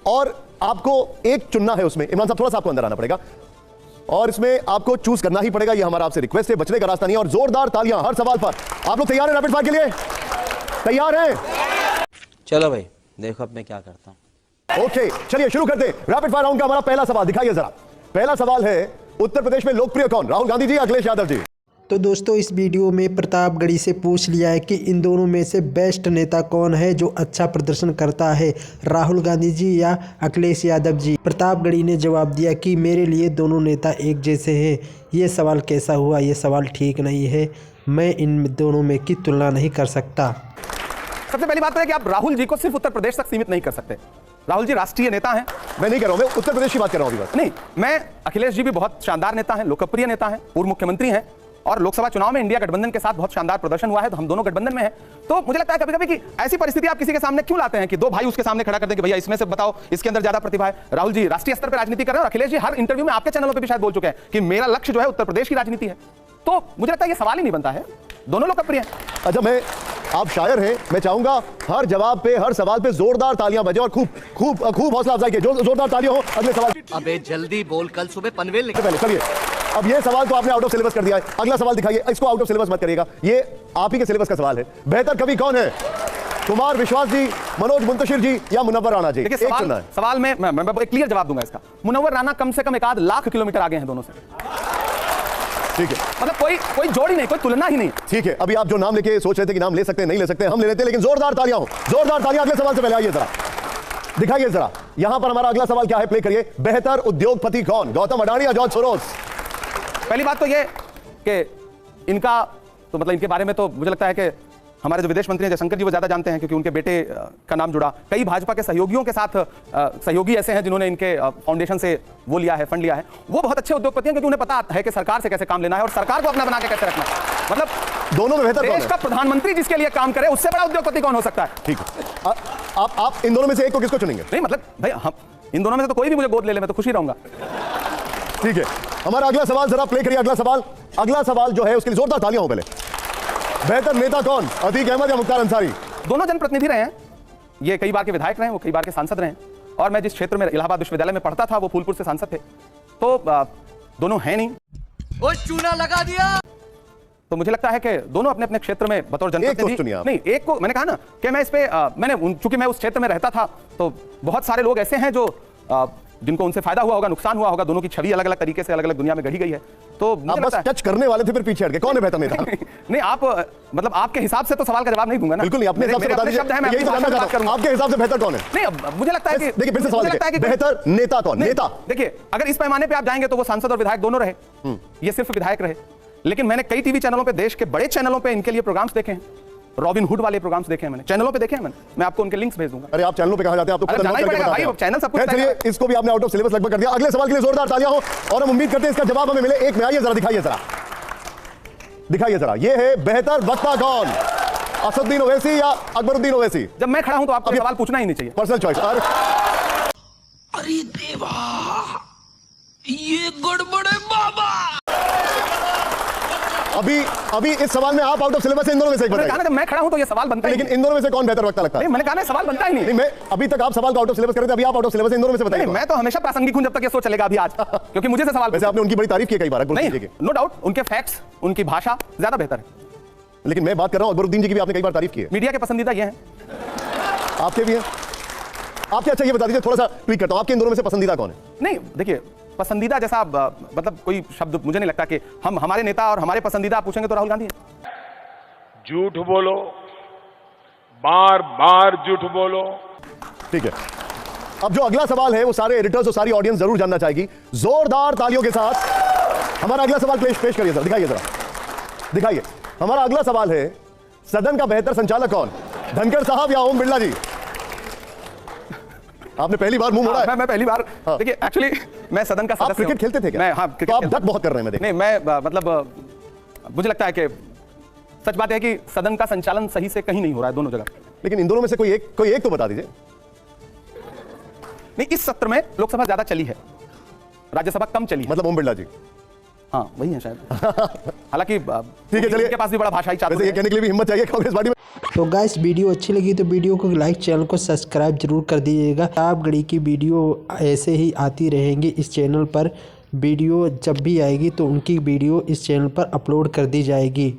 और आपको एक चुनना है उसमें। इमरान साहब थोड़ा सा आपको अंदर आना पड़ेगा और इसमें आपको चूज करना ही पड़ेगा। ये हमारा आपसे रिक्वेस्ट है, बचने का रास्ता नहीं है। और जोरदार तालियां हर सवाल पर। आप लोग तैयार हैं रैपिड फायर के लिए? तैयार हैं? चलो भाई देखो अब मैं क्या करता हूं। ओके चलिए शुरू करते हैं रैपिड फायर राउंड का। हमारा पहला सवाल दिखाइए जरा। पहला सवाल है, उत्तर प्रदेश में लोकप्रिय कौन? राहुल गांधी जी, अखिलेश यादव जी? तो दोस्तों इस वीडियो में प्रतापगढ़ी से पूछ लिया है कि इन दोनों में से बेस्ट नेता कौन है जो अच्छा प्रदर्शन करता है, राहुल गांधी जी या अखिलेश यादव जी। प्रतापगढ़ी ने जवाब दिया कि मेरे लिए दोनों नेता एक जैसे हैं। ये सवाल कैसा हुआ? ये सवाल ठीक नहीं है, मैं इन दोनों में की तुलना नहीं कर सकता। सबसे पहली बात तो है कि आप राहुल जी को सिर्फ उत्तर प्रदेश तक सीमित नहीं कर सकते। राहुल जी राष्ट्रीय नेता हैं। मैं नहीं कर रहा हूं, मैं उत्तर प्रदेश की बात कर रहा हूं अभी बस। नहीं, मैं अखिलेश जी भी बहुत शानदार नेता हैं, लोकप्रिय नेता हैं, पूर्व मुख्यमंत्री हैं और लोकसभा चुनाव में इंडिया गठबंधन के साथ बहुत शानदार प्रदर्शन हुआ है, तो हम दोनों गठबंधन में हैं। तो मुझे लगता है कभी-कभी कि ऐसी परिस्थिति आप किसी के सामने क्यों लाते हैं कि दो भाई उसके सामने खड़ा कर दें कि भैया इसमें से बताओ इसके अंदर ज्यादा प्रतिभा है। राहुल जी राष्ट्रीय स्तर पर राजनीति कर रहे हैं और अखिलेश जी हर इंटरव्यू में आपके चैनलों पर भी शायद बोल चुके हैं कि मेरा लक्ष्य जो है उत्तर प्रदेश की राजनीति है। तो मुझे लगता है ये सवाल ही नहीं बनता है, दोनों लोकप्रिय हैं। अच्छा, आप शायर हैं, मैं चाहूंगा हर जवाब पे, हर सवाल पे जोरदार तालियां बजे और खूब खूब खूब हौसला अफजाई के जोरदार तालियां हो। अगले सवाल। अबे जल्दी बोल, कल सुबह पनवेल निकल। पहले चलिए, अब ये सवाल तो आपने आउट ऑफ सिलेबस कर दिया है। अगला सवाल दिखाइए। इसको आउट ऑफ सिलेबस मत करिएगा, ये आप ही के सिलेबस का सवाल है। बेहतर कवि कौन है? कुमार विश्वास जी, मनोज मुंतशिर जी या मुनव्वर राणा जी? देखिए सवाल में मैं एक क्लियर जवाब दूंगा इसका। मुनव्वर राणा कम से कम 1 लाख किलोमीटर आगे हैं दोनों से। ठीक है, मतलब कोई जोड़ ही नहीं, कोई तुलना ही नहीं। ठीक है, अभी आप जो नाम लेके सोच रहे थे कि नाम ले सकते हैं, नहीं ले सकते, हम ले लेते हैं, लेकिन जोरदार तालियां हो, जोरदार तालियां। अगले सवाल से पहले आइए जरा, दिखाइए जरा। यहां पर हमारा अगला सवाल क्या है, प्ले करिए। बेहतर उद्योगपति कौन? गौतम अडानी या जॉर्ज सोरोस? पहली बात तो ये कि इनका तो मतलब इनके बारे में तो मुझे लगता है कि हमारे जो विदेश मंत्री हैं जयशंकर जी वो ज्यादा जानते हैं, क्योंकि उनके बेटे का नाम जुड़ा। कई भाजपा के सहयोगियों के साथ सहयोगी ऐसे हैं जिन्होंने इनके फाउंडेशन से वो लिया है, फंड लिया है। वो बहुत अच्छे उद्योगपति हैं क्योंकि उन्हें पता है कि सरकार से कैसे काम लेना है और सरकार को अपना बना के कैसे रखना है। मतलब दोनों में बेहतर देश का प्रधानमंत्री जिसके लिए काम करे उससे बड़ा उद्योगपति कौन हो सकता है? ठीक है, आप इन दोनों में से एक को किसको चुनेंगे? नहीं मतलब भाई हम इन दोनों में से तो कोई भी मुझे गोद ले मैं तो खुशी रहूंगा। ठीक है, हमारा अगला सवाल जरा प्ले करिए। अगला सवाल जो है उसके लिए जोरदार तालियां हो पहले। बेहतर नेता कौन? अतीक अहमद या मुख्तार अंसारी? दोनों जनप्रतिनिधि रहे हैं, ये कई बार के विधायक रहे हैं, वो कई बार के सांसद रहे हैं। और मैं जिस क्षेत्र में इलाहाबाद विश्वविद्यालय में पढ़ता था वो फूलपुर से सांसद थे, तो दोनों हैं नहीं। वो चूना लगा दिया। तो मुझे लगता है कि दोनों अपने अपने क्षेत्र में बतौर जनप्रतिनिधि नहीं, एक को मैंने कहा ना कि मैं इस पे मैंने चूंकि मैं उस क्षेत्र में रहता था तो बहुत सारे लोग ऐसे हैं जो जिनको उनसे फायदा हुआ होगा, नुकसान हुआ होगा। दोनों की छवि अलग अलग तरीके से अलग अलग दुनिया में गढ़ी गई है। तो आप बस टच करने वाले थे, फिर पीछे हट गए। कौन है बेहतर नेता? नहीं आप मतलब आपके हिसाब से तो सवाल का जवाब नहीं दूंगा ना। बिल्कुल नहीं, अपने हिसाब से बता दीजिए। यही तो जानना चाहता हूं, आपके हिसाब से बेहतर कौन है? नहीं मुझे लगता है कि देखिए फिर से सवाल है, बेहतर नेता कौन? नेता देखिए अगर इस पैमाने पे आप जाएंगे तो वो सांसद और विधायक दोनों रहे, ये सिर्फ विधायक रहे। लेकिन मैंने कई टीवी चैनलों पे, देश के बड़े चैनलों पे इनके लिए प्रोग्राम्स देखे हैं, रॉबिन हुड वाले प्रोग्राम्स देखे हैं मैंने, चैनलों पे देखे हैं मैंने। मैं आपको उनके लिंक्स भेज दूंगा। अरे आप चैनलों पे कहां जाते हैं? आप तो जाना ही पड़ेगा भाई, चैनल सब कुछ। चलिए, इसको भी आपने आउट ऑफ सिलेबस लगभग कर दिया। अगले सवाल के लिए जोरदार तालियां हो और हम उम्मीद करते हैं इसका जवाब हमें मिले। एक में आइए जरा, दिखाइए जरा। ये है बेहतर वक्ता कौन? असदुद्दीन ओवैसी या अकबरुद्दीन ओवैसी? जब मैं खड़ा हूं तो आपको सवाल पूछना ही नहीं चाहिए, पर्सनल चॉइस। अरे देवा, ये गड़बड़ है बाबा। अभी इस सवाल में आप आउट ऑफ सिलेबस है। इन दोनों में से एक बताइए। जब मैं खड़ा हूं तो ये सवाल बनता है, लेकिन इन दोनों में से कौन बेहतर वक्ता लगता है? मैंने कहा सवाल बनता ही नहीं। मैं अभी तक आप सवाल को आउट ऑफ सिलेबस कर रहे थे, अभी आप आउट ऑफ सिलेबस इन दोनों में से बताइए। मैं तो हमेशा प्रासंगिक हूं जब तक ये सोच चलेगा अभी आज, क्योंकि मुझे से सवाल। वैसे आपने उनकी बड़ी तारीफ की कई बार, नो डाउट, उनके फैक्ट्स, उनकी भाषा ज्यादा बेहतर है। लेकिन मैं बात कर रहा हूं अकबरुद्दीन जी की भी आपने कई बार तारीफ की है। मीडिया के पसंदीदा ये हैं, आपके भी हैं, आपके। अच्छा ये बता दीजिए, थोड़ा सा ट्वीट करता हूं, आपके इन दोनों में से पसंदीदा कौन है? नहीं देखिए पसंदीदा जैसा मतलब कोई शब्द मुझे नहीं लगता कि हम हमारे नेता और हमारे पसंदीदा आप पूछेंगे तो राहुल गांधी है। झूठ बोलो, बार बार झूठ बोलो। ठीक है, अब जो अगला सवाल है वो सारे एडिटर्स और सारी ऑडियंस जरूर जानना चाहेगी। जोरदार तालियों के साथ हमारा अगला सवाल पेश करिए जरा, दिखाइए। हमारा अगला सवाल है, सदन का बेहतर संचालक कौन? धनखड़ साहब या ओम बिरला जी? आपने पहली बार मुंह मोड़ा है। मैं पहली बार। देखिए एक्चुअली मैं सदन का सदस्य। आप क्रिकेट खेलते थे क्या? मैं, हाँ, तो आप डक बहुत कर रहे हैं। मैं नहीं, मैं मतलब मुझे लगता है कि सच बात है कि सदन का संचालन सही से कहीं नहीं हो रहा है दोनों जगह। लेकिन इन दोनों में से कोई एक तो बता दीजिए। नहीं, इस सत्र में लोकसभा ज्यादा चली है, राज्यसभा कम चली है। मतलब ओम बिरला जी? हाँ वही है शायद। हालांकि ठीक है, चलिए, इनके पास भी बड़ा भाषाई चातुर्य है। ये कहने के लिए भी हिम्मत चाहिए कांग्रेस पार्टी में। तो गाइस वीडियो अच्छी लगी तो वीडियो को लाइक, चैनल को सब्सक्राइब जरूर कर दीजिएगा। प्रतापगढ़ी की वीडियो ऐसे ही आती रहेंगी इस चैनल पर। वीडियो जब भी आएगी तो उनकी वीडियो इस चैनल पर अपलोड कर दी जाएगी।